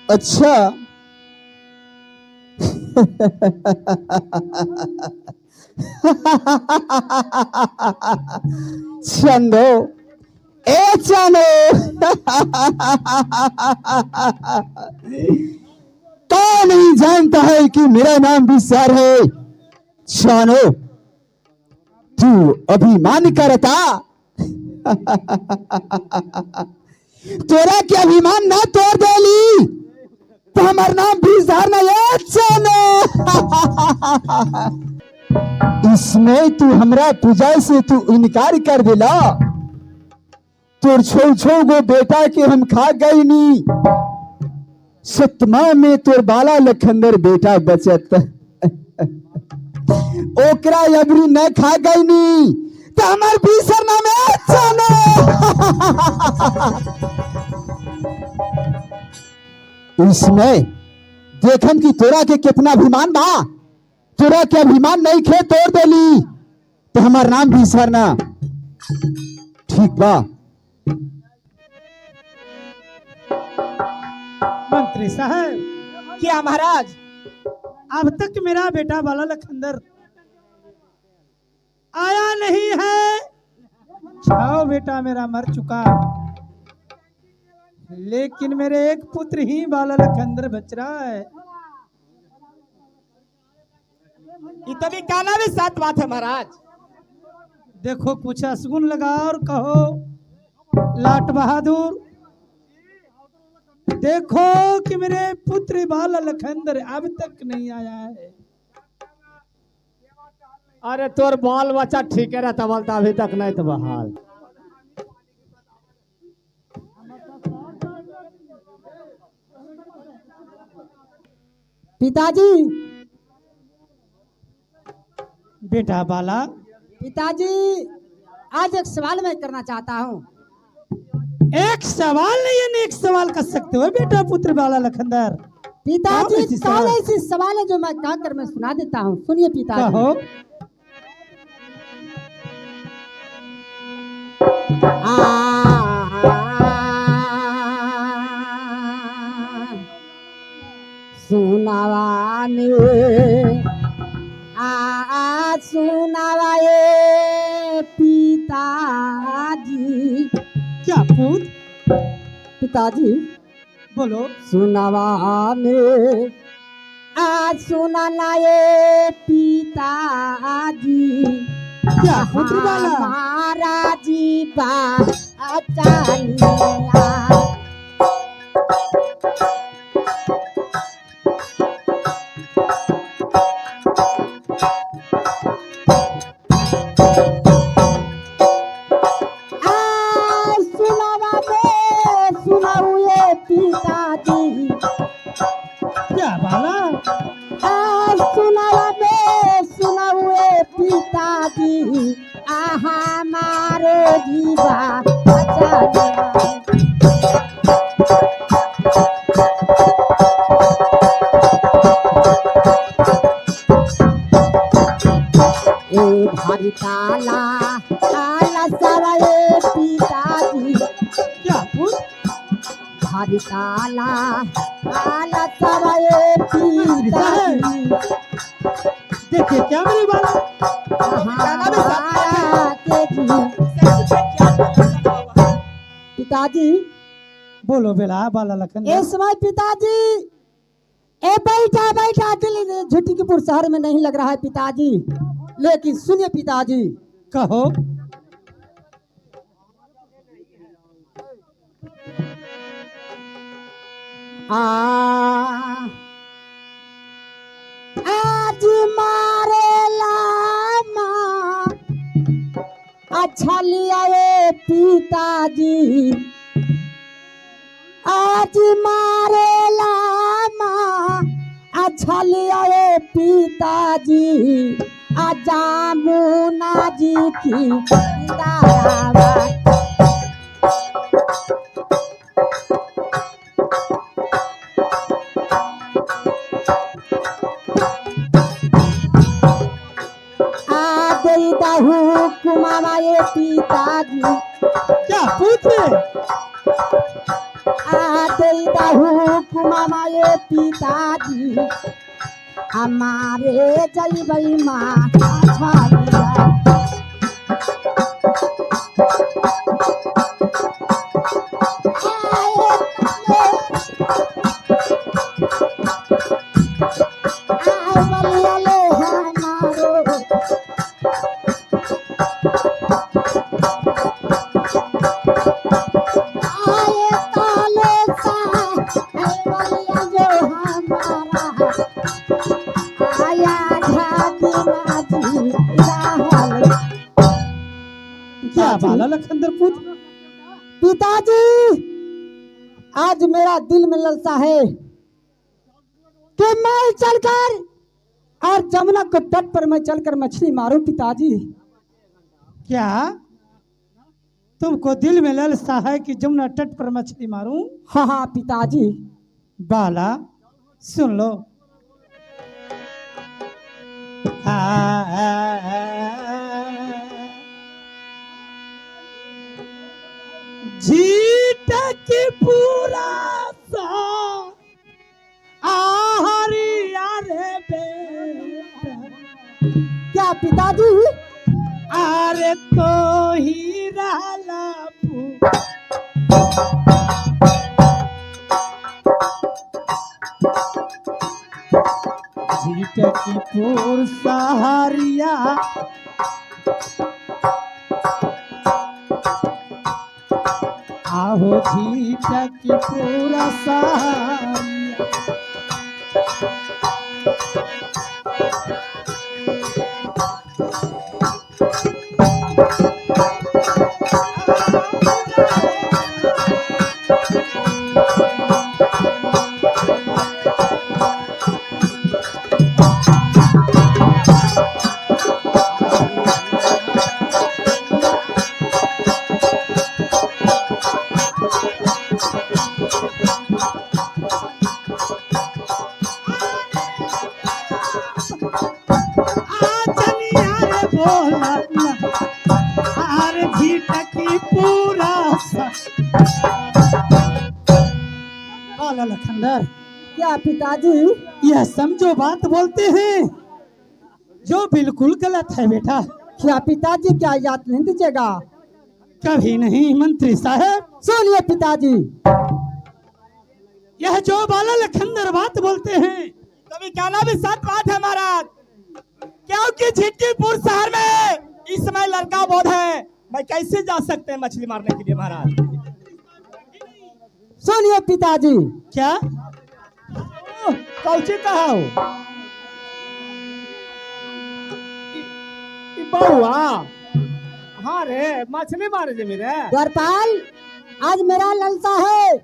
अच्छा। चंदो, ए चंदो। तो नहीं जानता है कि मेरा नाम भी सर है। चानो, तू अभिमान करता। तोरा क्या अभिमान ना तोड़ देली तो हमार नाम भी सर नहीं। चानो, इसमें तू हमरा पूजा से तू इनकार कर दिला। तोर छो छो गो बेटा के हम खा गई नी। सतमा में तोर बाला लखंदर बेटा बचत। ओकरा अबरी न खा गई नी तो हमार बीसर नाम है। चानो, इसमें देखम कि तोरा के कितना अभिमान बा। तोरा के अभिमान नहीं खे तोड़ देली तो हमार नाम भी सरना। ठीक बा। मंत्री साहब। क्या महाराज? अब तक मेरा बेटा बाला लखंदर आया नहीं है। छाओ बेटा मेरा मर चुका, लेकिन मेरे एक पुत्र ही बाला लखंदर बच रहा है। ये तभी काला भी साथ बात है महाराज। देखो कुछ असगुन लगाओ और कहो लाट बहादुर, देखो कि मेरे पुत्र बाला लखंदर अब तक नहीं आया है। अरे तोर बाल बच्चा ठीक है रहता, बोलता अभी तक नहीं तो बहाल। पिताजी, बेटा बाला। पिताजी, आज एक सवाल मैं करना चाहता हूँ। एक सवाल नहीं है, एक सवाल कर सकते हो बेटा पुत्र बाला लखंदर। पिताजी, कौन ऐसी सवाल है जो मैं कहकर मैं सुना देता हूँ। सुनिए पिताजी। कहो। सुनावा में सुनावा ये पिताजी। क्या पुत्र? पिताजी बोलो। सुनावा में सुनाना ये पिताजी। क्या पुत्र बाला? महाराजी बाचालिया। क्या बाला? सुना हुए पिताजी, हमारो जीवा बचा गया। ए भारी ताला ताला सराए पिताजी। क्या पुत्र? भारी ताला ताला सराए पिताजी। देखिए क्या मेरे बाला? पिताजी बोलो बेला बाला लखन। इस समय पिताजी ए बैठा बैठा दिल झुटिकपुर शहर में नहीं लग रहा है पिताजी। लेकिन सुनिए पिताजी। कहो। आज मारे लामा अच्छा लिया ये पिताजी। आज मारे लामा अच्छा लिया ये पिताजी। जामुना जी की दावत। कुमारे पिताजी। क्या पुत्र? आते हुकुमा माये पिताजी हमारे जईबई माँ छालिया क्या बाला लखनदर पुत्र? पिताजी आज मेरा दिल में ललसा है कि मैं चलकर और जमुना को तट पर मैं चलकर मछली मारूं पिताजी। क्या तुमको दिल में ललसा है कि जमुना तट पर मछली मारूं? हाँ हाँ पिताजी। बाला सुन लो। झीटक पूरा सा आहरिया रे बेटा। क्या पिताजी? अरे तो ही रहला झीटकी पूर सहारिया आहो झीटकी पूरा सहारिया। लखनदर क्या पिताजी? यह समझो बात बोलते हैं जो बिल्कुल गलत है बेटा। क्या पिताजी? क्या इजाजत नहीं दीजिएगा? कभी नहीं मंत्री साहब। सुनिए पिताजी, यह जो बाला लखनदर बात बोलते हैं तभी कहना भी सच बात है महाराज, क्योंकि झिटकीपुर शहर में इस समय लड़का बहुत है। मैं कैसे जा सकते हैं मछली मारने के लिए महाराज? सुनिए पिताजी। क्या कौची कहा बउआ? हाँ रे मछली मारे जे मेरे द्वारपाल, आज मेरा ललसा है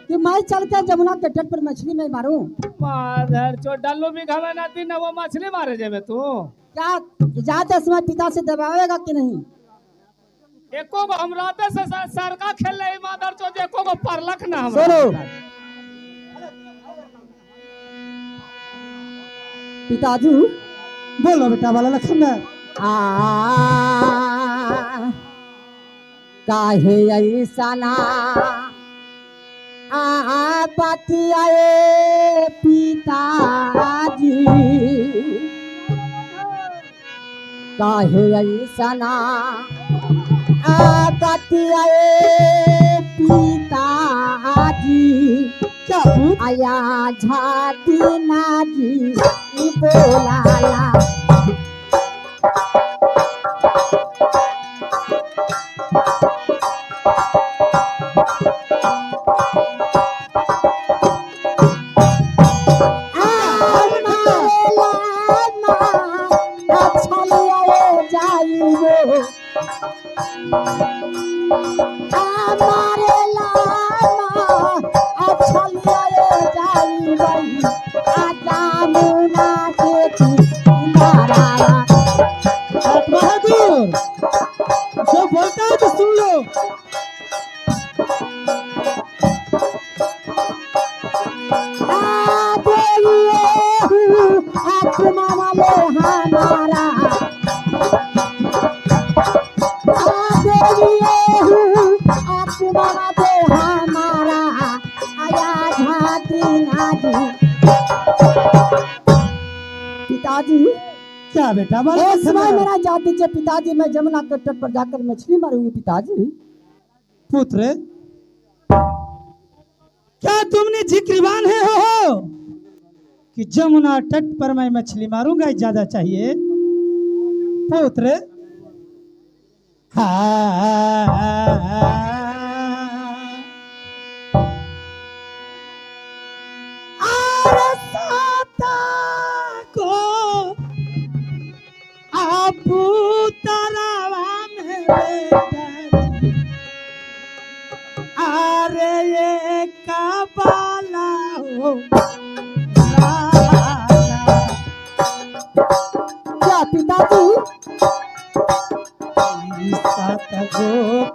कि मैं चलकर जमुना के तट पर मछली में मारूं। माधर चो डल्लू भी घवे ना दी ना वो मछली मारे जे में तू। क्या इजाजत है समय पिता से दबावेगा कि नहीं? एको गो हमराते से सरका खेल रही माधर चो एको गो परलख ना हम। सुनो पिताजी। बोलो बेटा बाला लखनदर। काहे ऐसा ना बतियाए पिताजी, काहे ऐसा ना बतियाए पिताजी। क्या आया झाती नाजी बोलाला। बहादुर जो बोलता है तो सुन लो। हमारा आया झाती सीना जी। पिताजी क्या बेटा बाल इस समय मेरा जात दीजिए पिताजी, मैं जमुना के तट पर जाकर मछली मारूंगी पिताजी। पुत्र, क्या तुमने जिक्रिवान है हो कि जमुना तट पर मैं मछली मारूंगा, ज्यादा चाहिए पुत्र। अरे ये कबाला हो क्या पिताजी? सात गो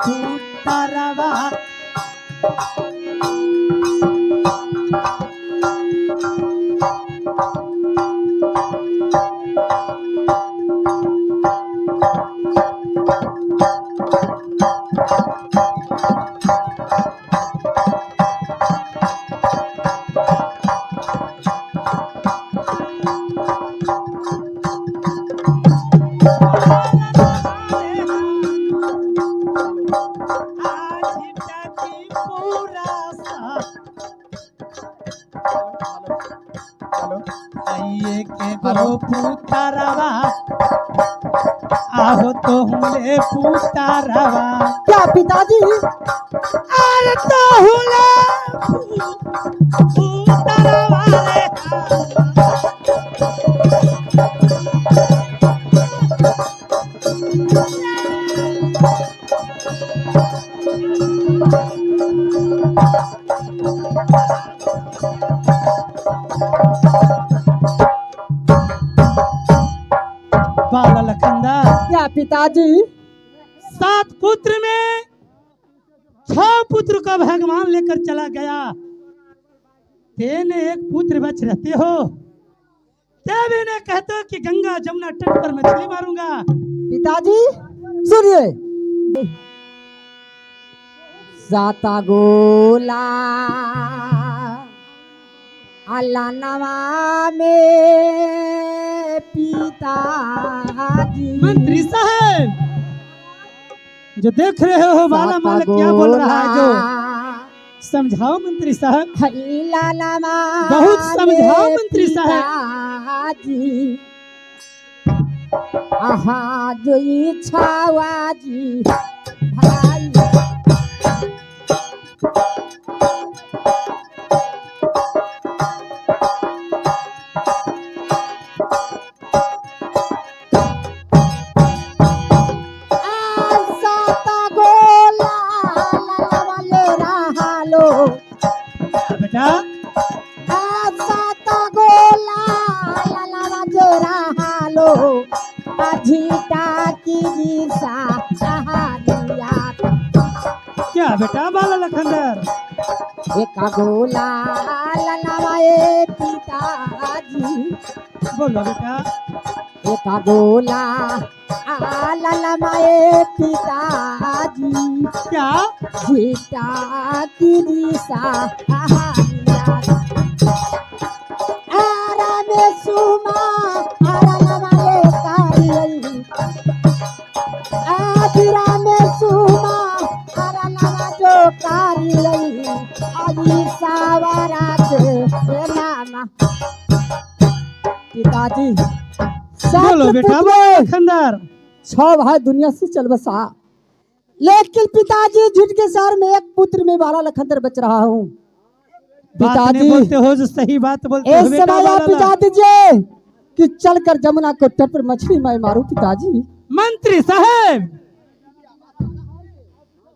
पुतरवा आइए के गो पुतरवा आहो तो हुले पुतरवा। क्या पिताजी? अरे तो हुले पुतरवा रे। बाल लखनदर, क्या पिताजी? 7 पुत्र में 6 पुत्र का भगवान लेकर चला गया, तेने एक पुत्र बच रहते हो, तेरे ने कहते हो कि गंगा जमुना तट पर मछली मारूंगा। पिताजी सुनिए, साता गोला अल्लाह नवा में पिताजी। मंत्री साहब जो देख रहे हो बाला मालिक क्या बोल रहा है, जो समझाओ मंत्री साहब, बहुत समझाओ मंत्री साहब। आहा जो इच्छा जी भाई बेटा क्या बेटा बाला लखनदर? एक गोला ललवाए पिताजी। बोलो बेटा। एक गोला ललवाए पिताजी। क्या जीता की दिशा में सुमा ललवाए कारी आदिरा में सुमा जो कारी आदि सावरा के नामा। पिताजी बोलो बेटा बाला लखनदर। 6 भाई दुनिया से चल बसा, लेकिन पिताजी झुट के शहर में एक पुत्र में बाला लखनदर बच रहा हूँ। पिताजी बोलते हो जो सही बात बोलते हो बेटा समय आप पिता दीजिए कि चलकर जमुना को तट पर मछली मैं मारूं पिताजी। मंत्री साहब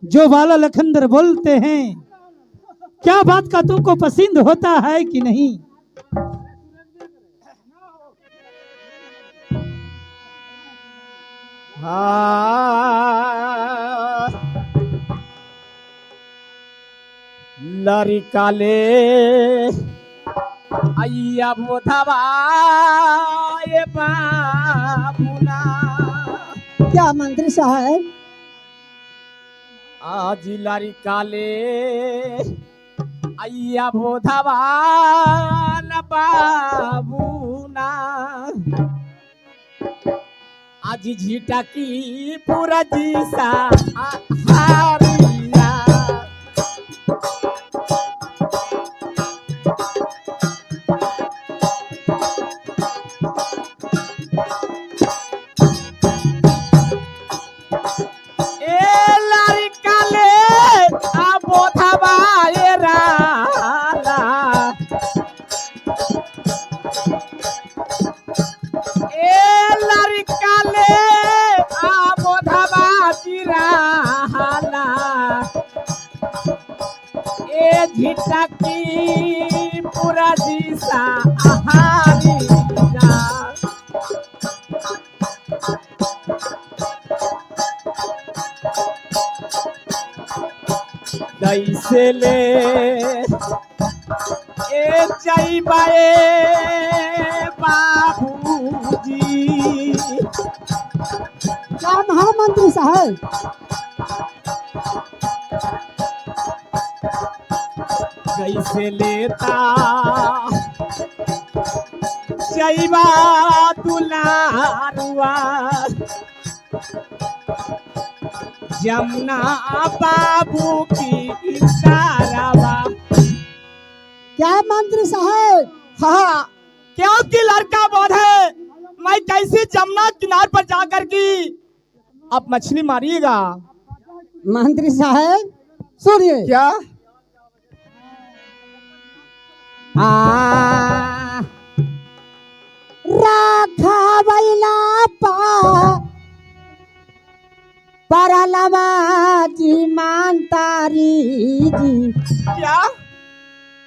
जो बाला लखनदर बोलते हैं, क्या बात का तुमको पसंद होता है कि नहीं? लरिकाले अय्या बोधवा ये बाबुना। क्या मंत्री साहब? आज लरिकाले अय्या बोधवान बाबूना आज झिटकी पूरा जीसा हारिया झिटकी पूरा जीसा हारिया कैसे ले ए जइबाए बाबूजी क्या महामंत्री साहब कैसे लेता जइबा दुलारुआ जमुना बाबू की इशारावा क्या मंत्री साहब हाँ क्योंकि लड़का बहुत है मैं कैसे जमुना किनार पर जाकर की आप मछली मारिएगा मंत्री साहब सुनिए क्या राखा बैला पा परलवा जी मानतारी जी क्या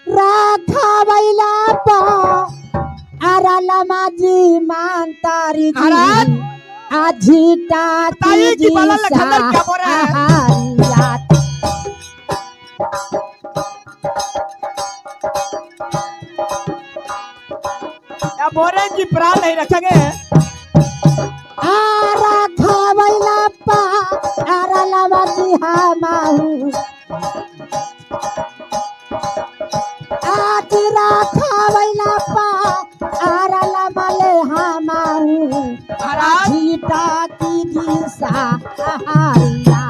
राखा बैला पा अरलमा जी मानतारी जी महाराज! आझीटा बताइए कि बाला लखनदर क्या बोल रहे हैं? क्या बोल रहे हैं कि प्राण नहीं रखेंगे राखा बैला पा अरलमा जी हमाहू आज राखा बैला पा अरलमा ले हमाहू महाराज झीटा की दिशा हारिया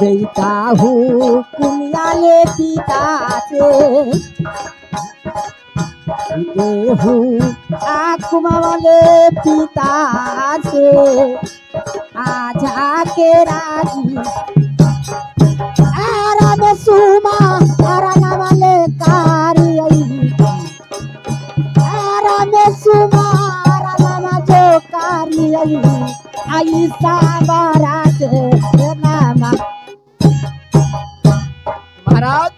देता हूँ कुनिया ले पिता से देहूँ आकुमा वाले पिता से आजा के राजी आरा में सुमा आरा ना वाले कारी आरा में सुमा आरा नामा जो कारी आई साबारा के नामा महाराज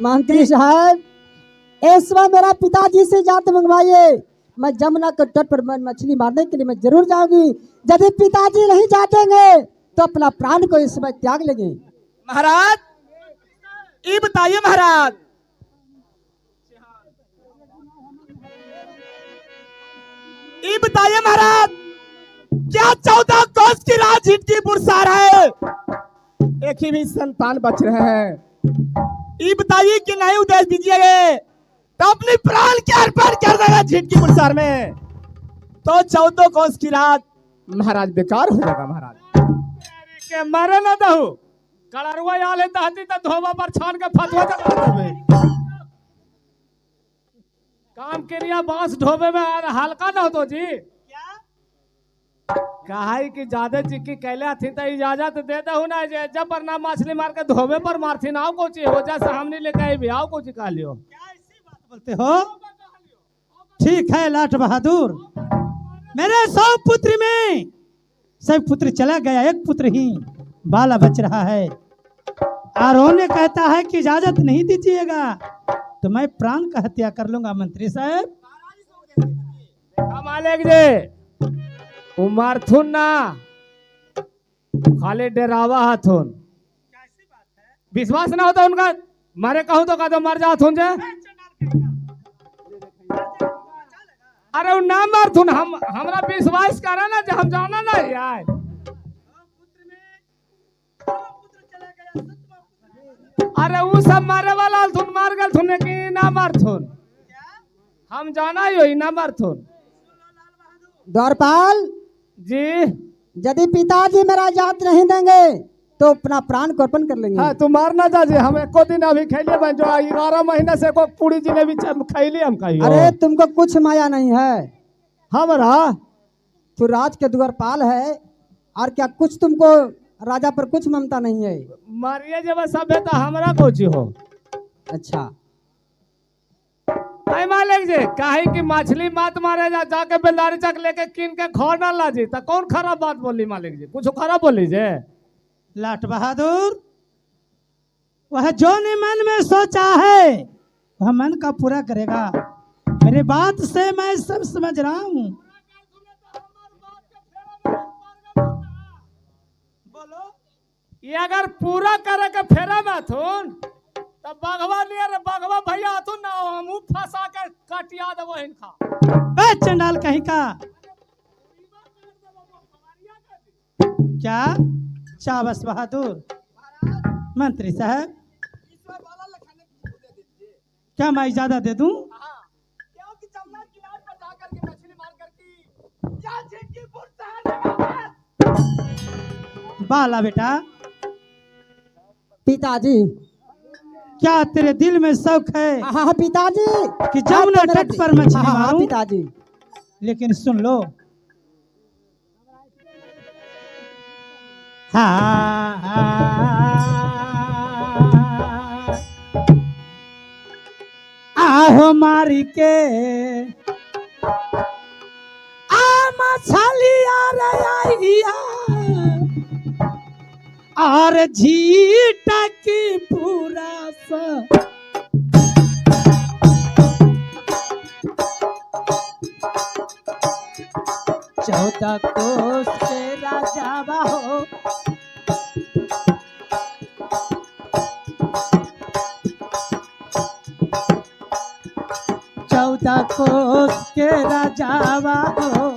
मंत्री साहब इस समय मेरा पिताजी से जात मंगवाइए मैं जमुना के तट पर मैं मछली मारने के लिए मैं जरूर जाऊंगी यदि पिताजी नहीं जातेंगे तो अपना प्राण को इस समय त्याग लेंगे महाराज ये बताइए महाराज ये बताइए महाराज क्या 14 कोस की रात झिटकी पुरसार है एक ही भी संतान बच रहे हैं ये बताइए कि नहीं उद्देश्य दीजिएगा तो अपनी प्राण के अर्पण कर देगा झिटकी पुरसार में तो 14 कोस की रात महाराज बेकार हो जाएगा महाराज के मरे न दहु कलरवा आले तहती त धोबा पर छान के फतवा चला देबे काम करिया बांस ढोबे में हल्का न होतो जी कहाई कि ज्यादा चिक्की कैले हथी त इजाजत दे दहु ना जे जब पर ना मछली मार के धोबे पर मारथी ना को ची हो जा सामने लेके आई भी आओ को ची कह लियो बोलते हो ठीक है लाट बहादुर मेरे 100 पुत्र में सब पुत्र चला गया एक पुत्र ही बाला बच रहा है आरोने कहता है कि इजाजत नहीं दीजिएगा तो मैं प्राण का हत्या कर लूंगा मंत्री साहब मालिक जी उमरथुन ना खाली डरावा हथुन विश्वास ना होता उनका मारे कहूं तो का मर जाथुन जे अरे ना मरथुन हम हमरा विश्वास करा ना जे हम जाना ना यार अरे वो सब मारे वाला थुन मार गल थुने की ना मार थुन हम जाना ही होई ना मार थुन द्वारपाल जी। यदि पिताजी मेरा जात नहीं देंगे तो अपना प्राण को अर्पण कर लेंगे। हाँ तू मारना जाजे हम एको दिन अभी खैले बन जो 11 महीने से को पूरी जिलेबी खैली हम खाई अरे तुमको कुछ माया नहीं है, हमारा तू राज के द्वारपाल है और क्या कुछ तुमको राजा पर कुछ ममता नहीं है। मारिए जब सब है तो हमरा कोची हो। अच्छा नहीं मालिक जी काहे की मछली मत मारे जा जाके बेलदारी चक लेके किन के खो ना लाजी तो कौन खराब बात बोली मालिक जी कुछ खराब बोली जे। लाट बहादुर वह जो ने मन में सोचा है वह मन का पूरा करेगा। मेरी बात से मैं सब समझ रहा हूँ। बोलो ये अगर पूरा करे के फेरा में थुन तब बाघवा लिया रे बाघवा भैया थुन ना हम फंसा के काटिया देबो इनका। बे चंडाल कहीं का क्या चाबस बहादुर मंत्री साहब क्या मैं इजाजत दे दूं? बाला बेटा पिताजी क्या तेरे दिल में शौक है हाँ पिताजी कि जमुना तट पर मछली हाँ मारूं? पिताजी लेकिन सुन लो आहो मारी के आ मछलिया रे आइया और झीटा की पूरा सा चौदह कोस के राजा हो चौदह कोस के राजा हो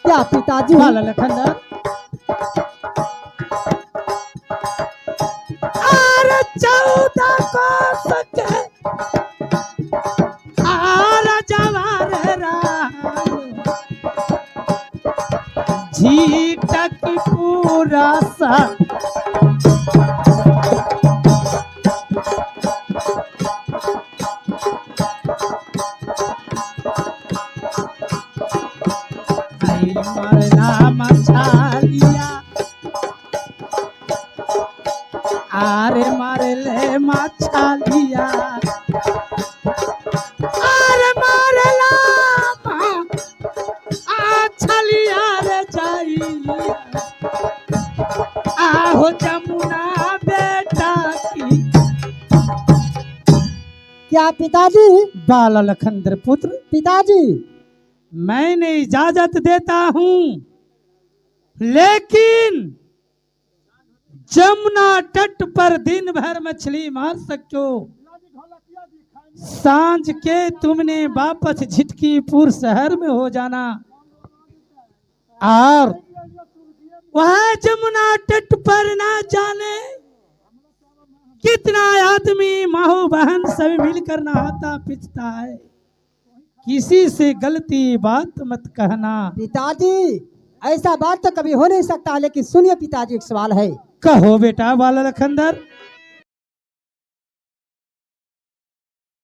क्या पिताजी बाला लखनदर और चौदह कोस के झीटक पूरा सा मरना मछलिया आरे मारे ले मछलिया आरे मारे ला छलिया रे जाइया आहो जमुना बेटा की क्या पिताजी बाला लखनदर पुत्र पिताजी मैंने इजाजत देता हूं लेकिन जमुना तट पर दिन भर मछली मार सकते हो। सांझ के तुमने वापस झिटकीपुर शहर में हो जाना और वह जमुना तट पर ना जाने कितना आदमी माहो बहन सब मिलकर नहाता पीछता है। किसी से गलती बात मत कहना। पिताजी ऐसा बात तो कभी हो नहीं सकता, लेकिन सुनिए पिताजी एक सवाल है। कहो बेटा बाला लखनदर।